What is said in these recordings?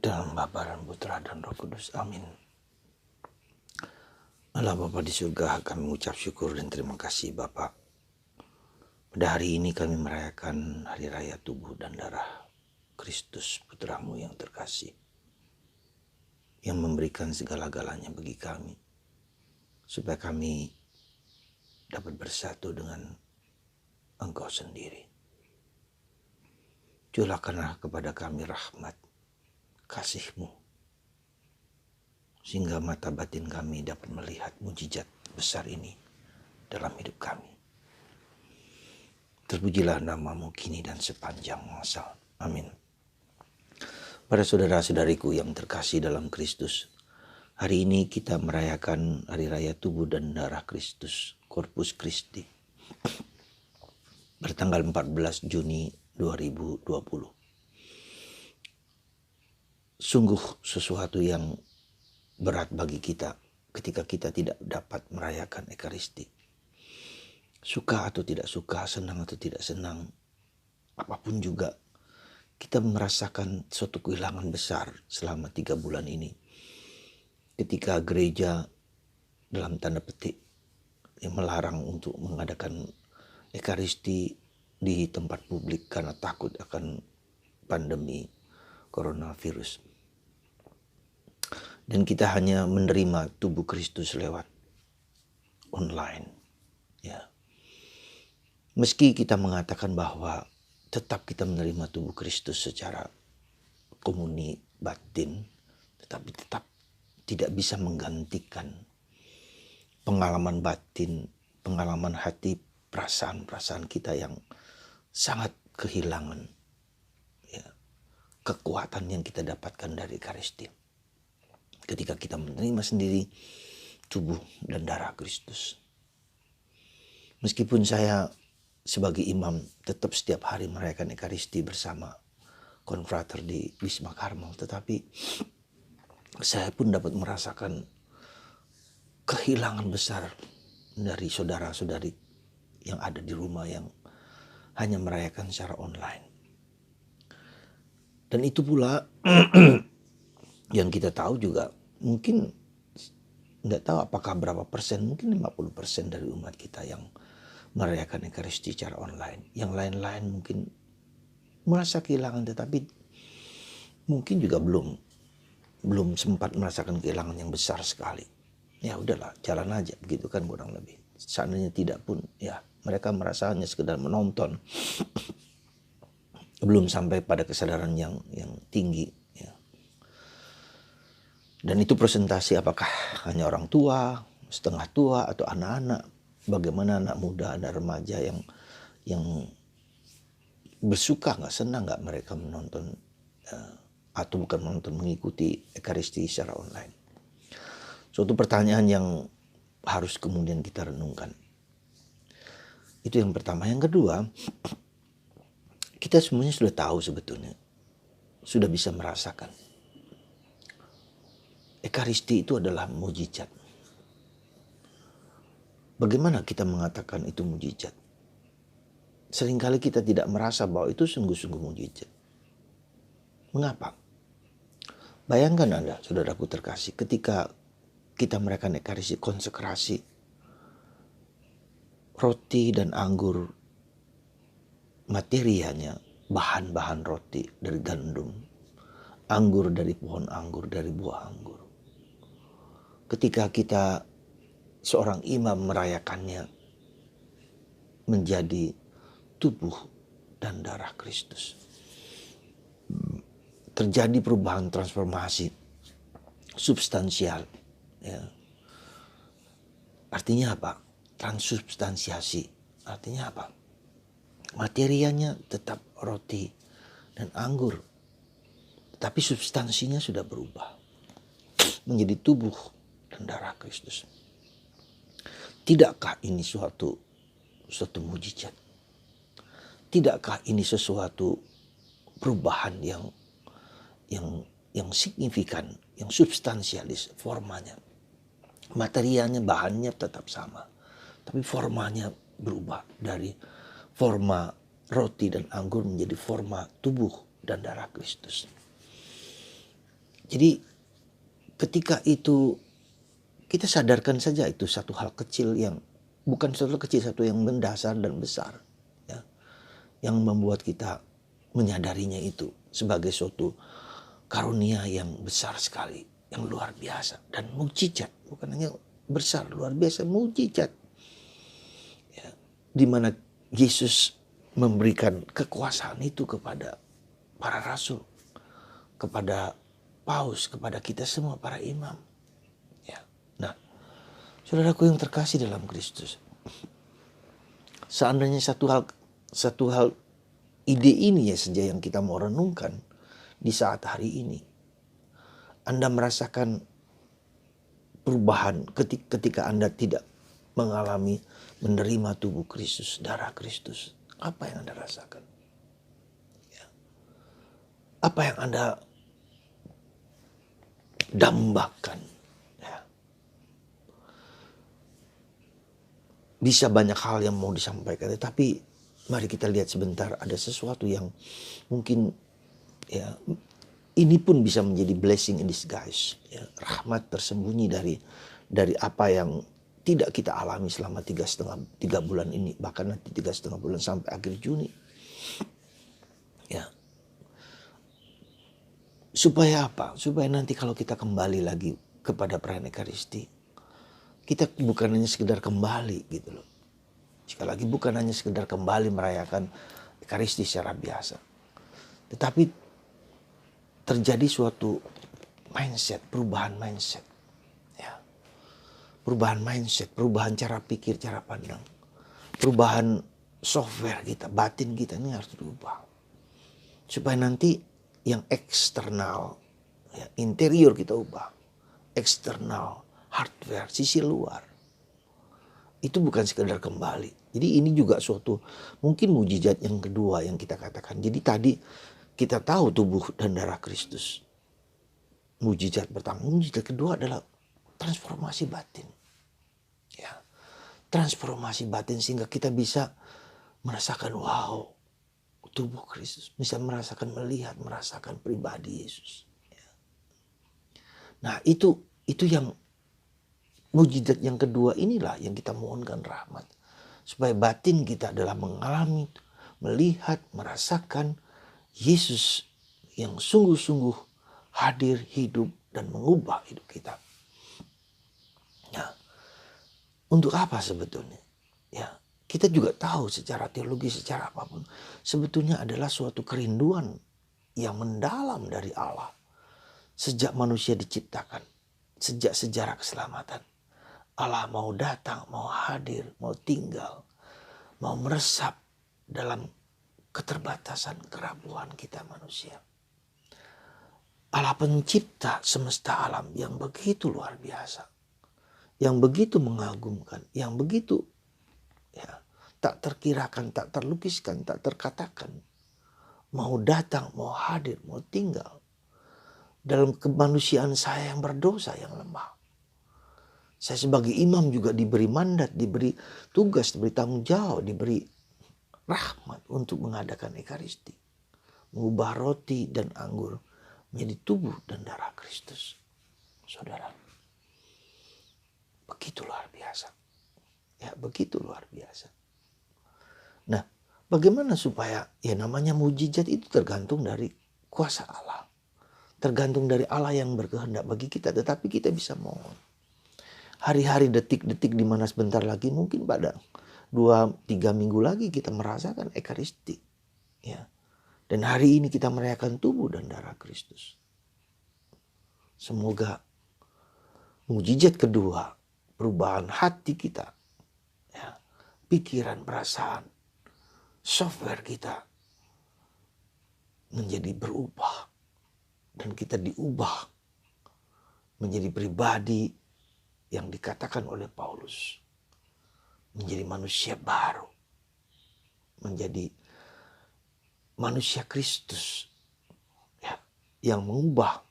Dalam Bapa dan Putra dan Roh Kudus. Amin. Allah Bapa di surga, kami mengucap syukur dan terima kasih Bapa. Pada hari ini kami merayakan hari raya tubuh dan darah Kristus Putramu yang terkasih, yang memberikan segala-galanya bagi kami, supaya kami dapat bersatu dengan Engkau sendiri. Curahkanlah kepada kami rahmat, kasih-Mu, sehingga mata batin kami dapat melihat mujizat besar ini dalam hidup kami. Terpujilah nama-Mu kini dan sepanjang masa. Amin. Para saudara-saudariku yang terkasih dalam Kristus, hari ini kita merayakan hari raya tubuh dan darah Kristus, Corpus Christi, bertanggal 14 Juni 2020. Sungguh sesuatu yang berat bagi kita ketika kita tidak dapat merayakan Ekaristi. Suka atau tidak suka, senang atau tidak senang, apapun juga, kita merasakan suatu kehilangan besar selama 3 bulan ini. Ketika gereja dalam tanda petik yang melarang untuk mengadakan Ekaristi di tempat publik karena takut akan pandemi coronavirus. Dan kita hanya menerima tubuh Kristus lewat online. Ya. Meski kita mengatakan bahwa tetap kita menerima tubuh Kristus secara komuni batin, tetapi tetap tidak bisa menggantikan pengalaman batin, pengalaman hati, perasaan-perasaan kita yang sangat kehilangan ya, kekuatan yang kita dapatkan dari Ekaristi. Ketika kita menerima sendiri tubuh dan darah Kristus. Meskipun saya sebagai imam tetap setiap hari merayakan Ekaristi bersama konfrater di Wisma Karmel, tetapi saya pun dapat merasakan kehilangan besar dari saudara-saudari yang ada di rumah yang hanya merayakan secara online. Dan itu pula yang kita tahu juga, mungkin tidak tahu apakah berapa persen, mungkin 50% dari umat kita yang merayakan Ekaristi secara online. Yang lain-lain mungkin merasa kehilangan, tetapi mungkin juga belum sempat merasakan kehilangan yang besar sekali. Ya udahlah, jalan aja begitu kan kurang lebih. Seandainya tidak pun ya mereka merasa hanya sekedar menonton. Belum sampai pada kesadaran yang tinggi ya. Dan itu presentasi apakah hanya orang tua, setengah tua atau anak-anak. Bagaimana anak muda, anak remaja yang bersuka nggak, senang nggak mereka menonton atau bukan menonton, mengikuti Ekaristi secara online. Suatu pertanyaan yang harus kemudian kita renungkan. Itu yang pertama. Yang kedua, kita semuanya sudah tahu sebetulnya, sudah bisa merasakan. Ekaristi itu adalah mujizat. Bagaimana kita mengatakan itu mujizat? Seringkali kita tidak merasa bahwa itu sungguh-sungguh mujizat. Mengapa? Bayangkan Anda, saudaraku terkasih, ketika kita merayakan Ekaristi, konsekrasi, roti dan anggur, materianya, bahan-bahan roti dari gandum, anggur dari pohon anggur, dari buah anggur. Ketika kita seorang imam merayakannya menjadi tubuh dan darah Kristus. Terjadi perubahan transformasi substansial. Ya. Artinya apa? Transubstansiasi. Artinya apa? Materianya tetap roti dan anggur. Tapi substansinya sudah berubah. Menjadi tubuh dan darah Kristus. Tidakkah ini suatu mujizat? Tidakkah ini sesuatu perubahan yang signifikan, yang substansialis formanya? Materialnya, bahannya tetap sama, tapi formanya berubah dari forma roti dan anggur menjadi forma tubuh dan darah Kristus. Jadi ketika itu kita sadarkan saja itu satu hal kecil yang bukan satu hal kecil, satu yang mendasar dan besar, ya, yang membuat kita menyadarinya itu sebagai suatu karunia yang besar sekali, yang luar biasa dan mukjizat, bukan hanya besar, luar biasa, mukjizat, ya, di mana Yesus memberikan kekuasaan itu kepada para rasul, kepada paus, kepada kita semua para imam. Ya. Nah, saudaraku yang terkasih dalam Kristus, seandainya satu hal ide ini ya saja yang kita mau renungkan di saat hari ini, Anda merasakan perubahan ketika Anda tidak mengalami menerima tubuh Kristus, darah Kristus. Apa yang Anda rasakan? Ya. Apa yang Anda dambakan? Ya. Bisa banyak hal yang mau disampaikan, tapi mari kita lihat sebentar, ada sesuatu yang mungkin ya ini pun bisa menjadi blessing in disguise, ya, rahmat tersembunyi dari apa yang tidak kita alami selama 3 bulan ini, bahkan nanti 3,5 bulan sampai akhir Juni. Ya, supaya apa? Supaya nanti kalau kita kembali lagi kepada perayaan Ekaristi, kita bukan hanya sekedar kembali gitu loh. Sekali lagi, bukan hanya sekedar kembali merayakan Ekaristi secara biasa, tetapi terjadi suatu mindset, perubahan mindset. Ya. Perubahan mindset, perubahan cara pikir, cara pandang. Perubahan software kita, batin kita ini harus berubah. Supaya nanti yang eksternal, ya, interior kita ubah. Eksternal, hardware, sisi luar. Itu bukan sekedar kembali. Jadi ini juga suatu mungkin mujizat yang kedua yang kita katakan. Jadi tadi kita tahu tubuh dan darah Kristus. Mujizat pertama. Mujizat kedua adalah transformasi batin. Ya, transformasi batin sehingga kita bisa merasakan wow, tubuh Kristus. Bisa merasakan, merasakan pribadi Yesus. Ya. Nah itu yang mujizat yang kedua inilah yang kita mohonkan rahmat. Supaya batin kita adalah mengalami, melihat, merasakan Yesus yang sungguh-sungguh hadir, hidup, dan mengubah hidup kita. Nah, untuk apa sebetulnya? Ya, kita juga tahu secara teologi, secara apapun, sebetulnya adalah suatu kerinduan yang mendalam dari Allah. Sejak manusia diciptakan, sejak sejarah keselamatan, Allah mau datang, mau hadir, mau tinggal, mau meresap dalam keterbatasan kerapuhan kita manusia. Allah pencipta semesta alam yang begitu luar biasa, yang begitu mengagumkan, yang begitu ya, tak terkirakan, tak terlukiskan, tak terkatakan, mau datang, mau hadir, mau tinggal dalam kemanusiaan saya yang berdosa, yang lemah. Saya sebagai imam juga diberi mandat, diberi tugas, diberi tanggung jawab, diberi rahmat untuk mengadakan Ekaristi. Mengubah roti dan anggur menjadi tubuh dan darah Kristus. Saudara, begitu luar biasa. Ya, begitu luar biasa. Nah, bagaimana supaya ya namanya mujizat itu tergantung dari kuasa Allah. Tergantung dari Allah yang berkehendak bagi kita, tetapi kita bisa mohon. Hari-hari, detik-detik di mana sebentar lagi, mungkin pada 2-3 minggu lagi kita merasakan Ekaristi. Ya. Dan hari ini kita merayakan tubuh dan darah Kristus. Semoga mujizat kedua, perubahan hati kita, ya, pikiran, perasaan, software kita menjadi berubah. Dan kita diubah menjadi pribadi yang dikatakan oleh Paulus, menjadi manusia baru, menjadi manusia Kristus, ya, yang mengubah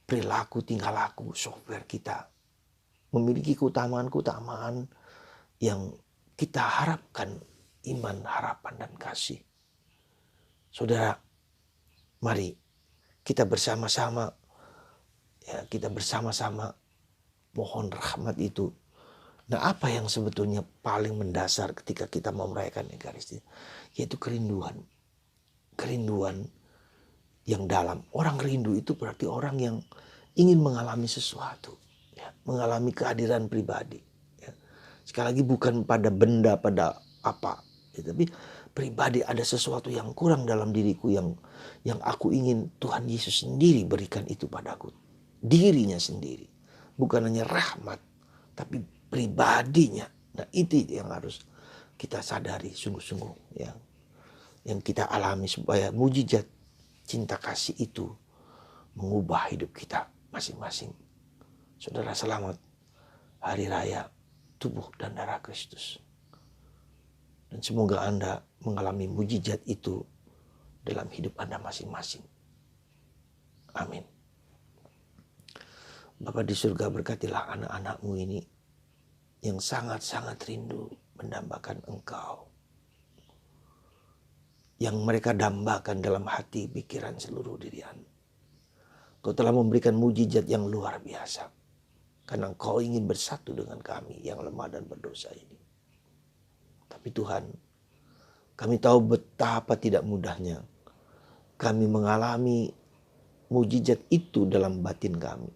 perilaku, tingkah laku, software kita, memiliki keutamaan-keutamaan yang kita harapkan, iman, harapan, dan kasih. Saudara, mari kita bersama-sama Ya, kita bersama-sama mohon rahmat itu. Nah, apa yang sebetulnya paling mendasar ketika kita mau merayakan Ekaristi? Yaitu kerinduan. Kerinduan yang dalam. Orang rindu itu berarti orang yang ingin mengalami sesuatu. Ya, mengalami kehadiran pribadi. Ya. Sekali lagi bukan pada benda, pada apa. Ya, tapi pribadi ada sesuatu yang kurang dalam diriku yang aku ingin Tuhan Yesus sendiri berikan itu padaku. Dirinya sendiri. Bukan hanya rahmat, tapi pribadinya. Nah, itu yang harus kita sadari sungguh-sungguh ya. Yang kita alami supaya mujizat cinta kasih itu mengubah hidup kita masing-masing. Saudara, selamat Hari Raya Tubuh dan Darah Kristus. Dan semoga Anda mengalami mujizat itu dalam hidup Anda masing-masing. Amin. Bapa di surga, berkatilah anak-anak-Mu ini yang sangat-sangat rindu mendambakan Engkau. Yang mereka dambakan dalam hati, pikiran, seluruh diri Anda. Kau telah memberikan mujizat yang luar biasa. Karena Engkau ingin bersatu dengan kami yang lemah dan berdosa ini. Tapi Tuhan, kami tahu betapa tidak mudahnya kami mengalami mujizat itu dalam batin kami.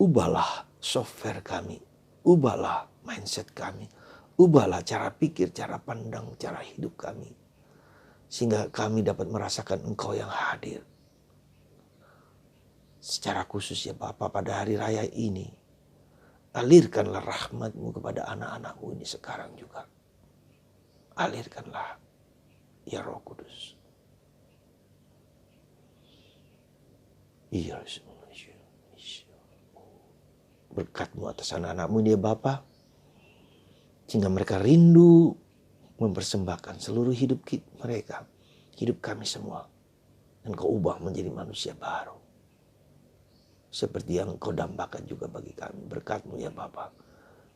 Ubahlah software kami. Ubahlah mindset kami. Ubahlah cara pikir, cara pandang, cara hidup kami. Sehingga kami dapat merasakan Engkau yang hadir. Secara khusus ya Bapa, pada hari raya ini, alirkanlah rahmat-Mu kepada anak-anak-Mu ini sekarang juga. Alirkanlah ya Roh Kudus. Iya, berkat-Mu atas anak-anak-Mu ini ya Bapa. Sehingga mereka rindu mempersembahkan seluruh hidup mereka. Hidup kami semua. Dan Kau ubah menjadi manusia baru. Seperti yang Kau dambakan juga bagi kami. Berkat-Mu ya Bapa.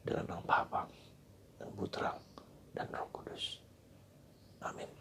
Dalam nama Bapa dan Putra dan Roh Kudus. Amin.